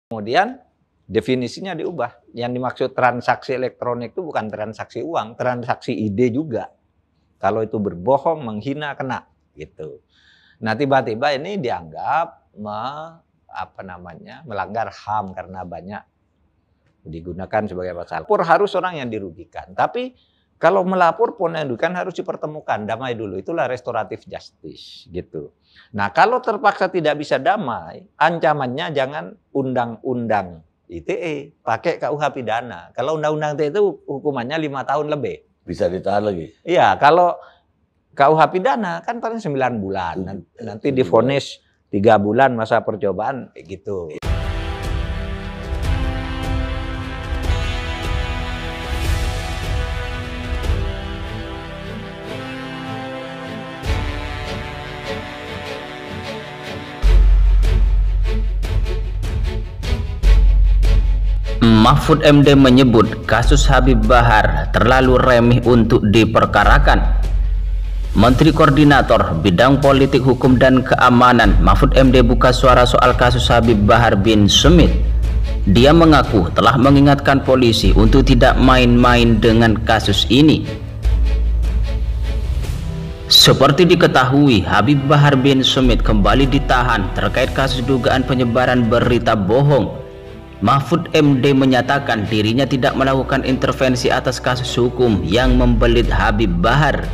Kemudian definisinya diubah. Yang dimaksud transaksi elektronik itu bukan transaksi uang, transaksi ide juga. Kalau itu berbohong, menghina, kena gitu. Nah, tiba-tiba ini dianggap melanggar HAM karena banyak digunakan sebagai pasal. Lapor harus orang yang dirugikan. Tapi kalau melapor pun yang dirugikan harus dipertemukan, damai dulu. Itulah restoratif justice gitu. Nah, kalau terpaksa tidak bisa damai, ancamannya jangan undang-undang ITE, pakai KUH pidana. Kalau undang-undang ITE itu hukumannya 5 tahun lebih. Bisa ditahan lagi? Iya, kalau KUH pidana kan paling 9 bulan. Nanti divonis 3 bulan masa percobaan gitu. Mahfud MD menyebut kasus Habib Bahar terlalu remeh untuk diperkarakan. Menteri Koordinator Bidang Politik Hukum dan Keamanan Mahfud MD buka suara soal kasus Habib Bahar bin Sumit. Dia mengaku telah mengingatkan polisi untuk tidak main-main dengan kasus ini. Seperti diketahui, Habib Bahar bin Sumit kembali ditahan terkait kasus dugaan penyebaran berita bohong. Mahfud MD menyatakan dirinya tidak melakukan intervensi atas kasus hukum yang membelit Habib Bahar.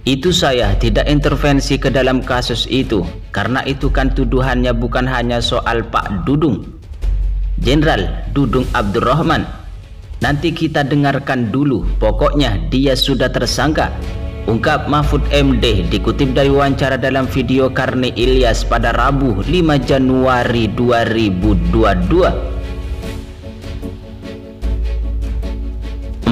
Itu saya tidak intervensi ke dalam kasus itu, karena itu kan tuduhannya bukan hanya soal Pak Dudung, Jenderal Dudung Abdurrahman. Nanti kita dengarkan dulu, pokoknya dia sudah tersangka, ungkap Mahfud MD dikutip dari wawancara dalam video Karni Ilyas pada Rabu 5 Januari 2022.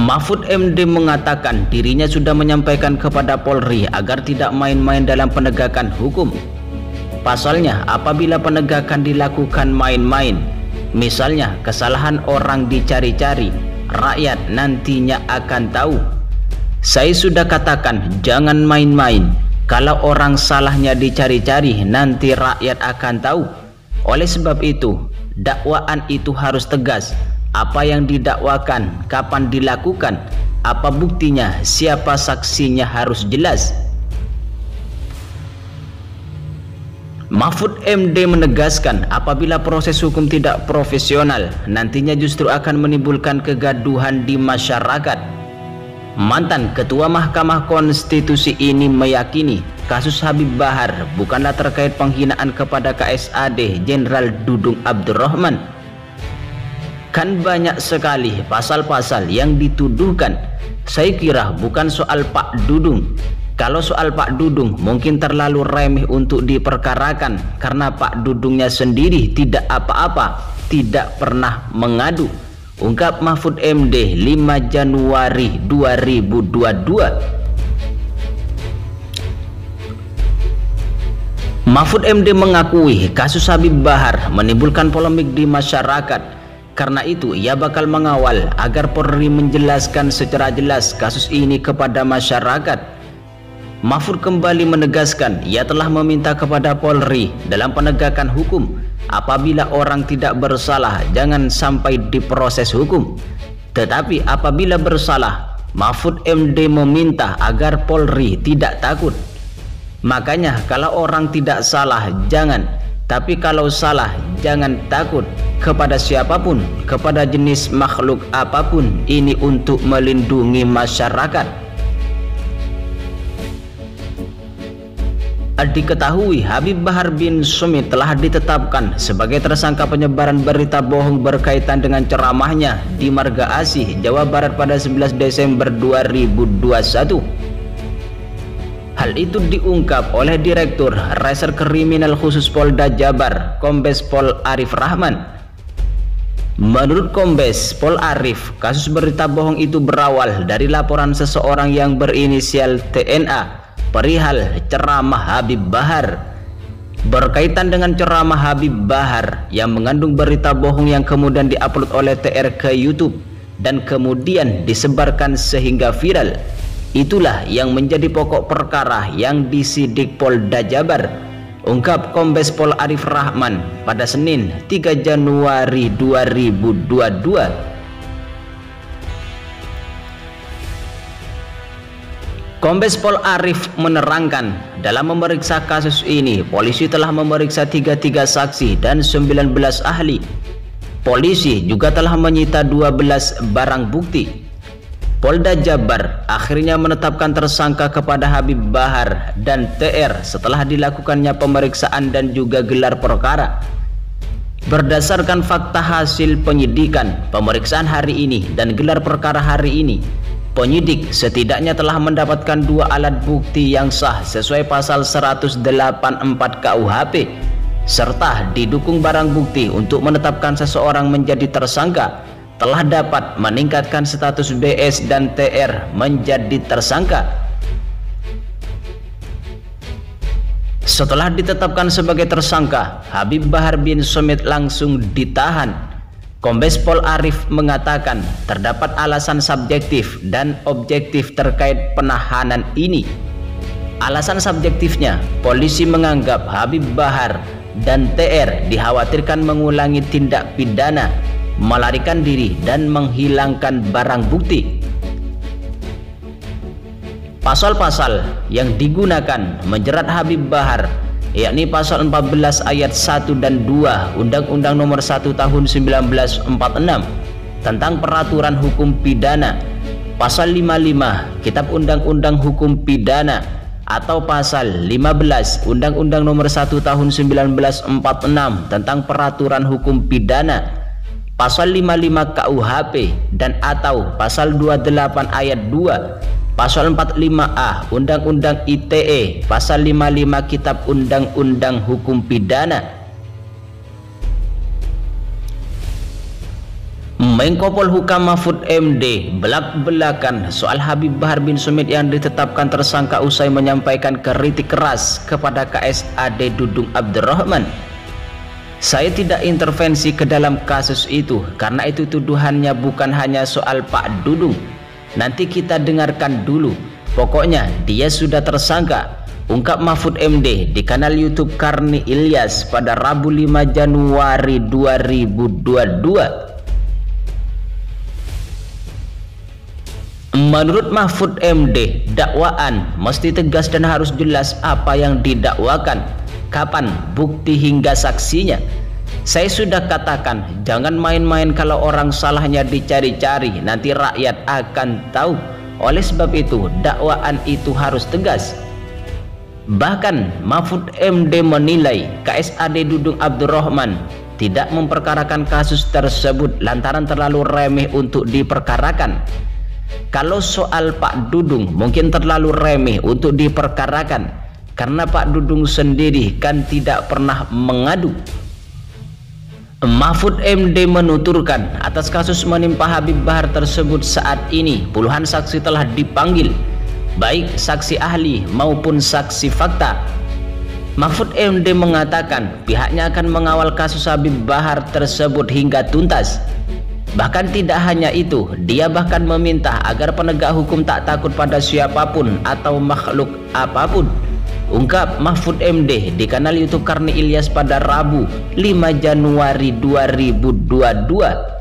Mahfud MD mengatakan dirinya sudah menyampaikan kepada Polri agar tidak main-main dalam penegakan hukum. Pasalnya, apabila penegakan dilakukan main-main, misalnya kesalahan orang dicari-cari, rakyat nantinya akan tahu. Saya sudah katakan jangan main-main. Kalau orang salahnya dicari-cari, nanti rakyat akan tahu. Oleh sebab itu, dakwaan itu harus tegas. Apa yang didakwakan, kapan dilakukan, apa buktinya, siapa saksinya harus jelas. Mahfud MD menegaskan apabila proses hukum tidak profesional, nantinya justru akan menimbulkan kegaduhan di masyarakat. Mantan Ketua Mahkamah Konstitusi ini meyakini kasus Habib Bahar bukanlah terkait penghinaan kepada KSAD Jenderal Dudung Abdurrahman. Kan banyak sekali pasal-pasal yang dituduhkan. Saya kira bukan soal Pak Dudung. Kalau soal Pak Dudung mungkin terlalu remeh untuk diperkarakan karena Pak Dudungnya sendiri tidak apa-apa, tidak pernah mengadu, ungkap Mahfud MD 5 Januari 2022. Mahfud MD mengakui kasus Habib Bahar menimbulkan polemik di masyarakat. Karena itu, ia bakal mengawal agar Polri menjelaskan secara jelas kasus ini kepada masyarakat. Mahfud kembali menegaskan ia telah meminta kepada Polri dalam penegakan hukum. Apabila orang tidak bersalah, jangan sampai diproses hukum. Tetapi apabila bersalah, Mahfud MD meminta agar Polri tidak takut. Makanya kalau orang tidak salah, jangan. Tapi kalau salah, jangan takut. Kepada siapapun, kepada jenis makhluk apapun, ini untuk melindungi masyarakat. Diketahui Habib Bahar bin Sumit telah ditetapkan sebagai tersangka penyebaran berita bohong berkaitan dengan ceramahnya di Marga Asih, Jawa Barat pada 11 Desember 2021. Hal itu diungkap oleh Direktur Reserse Kriminal Khusus Polda Jabar, Kombes Pol Arif Rahman. Menurut Kombes Pol Arif, kasus berita bohong itu berawal dari laporan seseorang yang berinisial TNA perihal ceramah Habib Bahar. Berkaitan dengan ceramah Habib Bahar yang mengandung berita bohong yang kemudian diupload oleh TR ke YouTube dan kemudian disebarkan sehingga viral. Itulah yang menjadi pokok perkara yang disidik Polda Jabar. ungkap Kombes Pol Arif Rahman pada Senin 3 Januari 2022. Kombes Pol Arif menerangkan, dalam memeriksa kasus ini, polisi telah memeriksa 33 saksi dan 19 ahli. Polisi juga telah menyita 12 barang bukti. Polda Jabar akhirnya menetapkan tersangka kepada Habib Bahar dan TR setelah dilakukannya pemeriksaan dan juga gelar perkara. Berdasarkan fakta hasil penyidikan, pemeriksaan hari ini dan gelar perkara hari ini, penyidik setidaknya telah mendapatkan 2 alat bukti yang sah sesuai pasal 184 KUHP, serta didukung barang bukti untuk menetapkan seseorang menjadi tersangka, telah dapat meningkatkan status BS dan TR menjadi tersangka. Setelah ditetapkan sebagai tersangka, Habib Bahar bin Somit langsung ditahan. Kombes Pol Arif mengatakan terdapat alasan subjektif dan objektif terkait penahanan ini. Alasan subjektifnya, polisi menganggap Habib Bahar dan TR dikhawatirkan mengulangi tindak pidana, melarikan diri dan menghilangkan barang bukti. Pasal-pasal yang digunakan menjerat Habib Bahar yakni pasal 14 ayat 1 dan 2 Undang-Undang Nomor 1 Tahun 1946 tentang peraturan hukum pidana, pasal 55 Kitab Undang-Undang Hukum Pidana, atau pasal 15 Undang-Undang Nomor 1 Tahun 1946 tentang peraturan hukum pidana, pasal 55 KUHP dan atau pasal 28 ayat 2, pasal 45A Undang-Undang ITE, pasal 55 Kitab Undang-Undang Hukum Pidana. Menko Polhukam Mahfud MD belak-belakan soal Habib Bahar bin Somit yang ditetapkan tersangka usai menyampaikan kritik keras kepada KSAD Dudung Abdurrahman. Saya tidak intervensi ke dalam kasus itu karena itu tuduhannya bukan hanya soal Pak Dudung. Nanti kita dengarkan dulu. Pokoknya dia sudah tersangka, ungkap Mahfud MD di kanal YouTube Karni Ilyas pada Rabu 5 Januari 2022. Menurut Mahfud MD, dakwaan mesti tegas dan harus jelas apa yang didakwakan, kapan, bukti hingga saksinya. Saya sudah katakan, jangan main-main, kalau orang salahnya dicari-cari, nanti rakyat akan tahu. Oleh sebab itu, dakwaan itu harus tegas. Bahkan Mahfud MD menilai KSAD Dudung Abdurrahman tidak memperkarakan kasus tersebut lantaran terlalu remeh untuk diperkarakan. Kalau soal Pak Dudung mungkin terlalu remeh untuk diperkarakan, karena Pak Dudung sendiri kan tidak pernah mengadu. Mahfud MD menuturkan, atas kasus menimpa Habib Bahar tersebut saat ini puluhan saksi telah dipanggil, baik saksi ahli maupun saksi fakta. Mahfud MD mengatakan pihaknya akan mengawal kasus Habib Bahar tersebut hingga tuntas. Bahkan tidak hanya itu, dia bahkan meminta agar penegak hukum tak takut pada siapapun atau makhluk apapun, ungkap Mahfud MD di kanal YouTube Karni Ilyas pada Rabu 5 Januari 2022.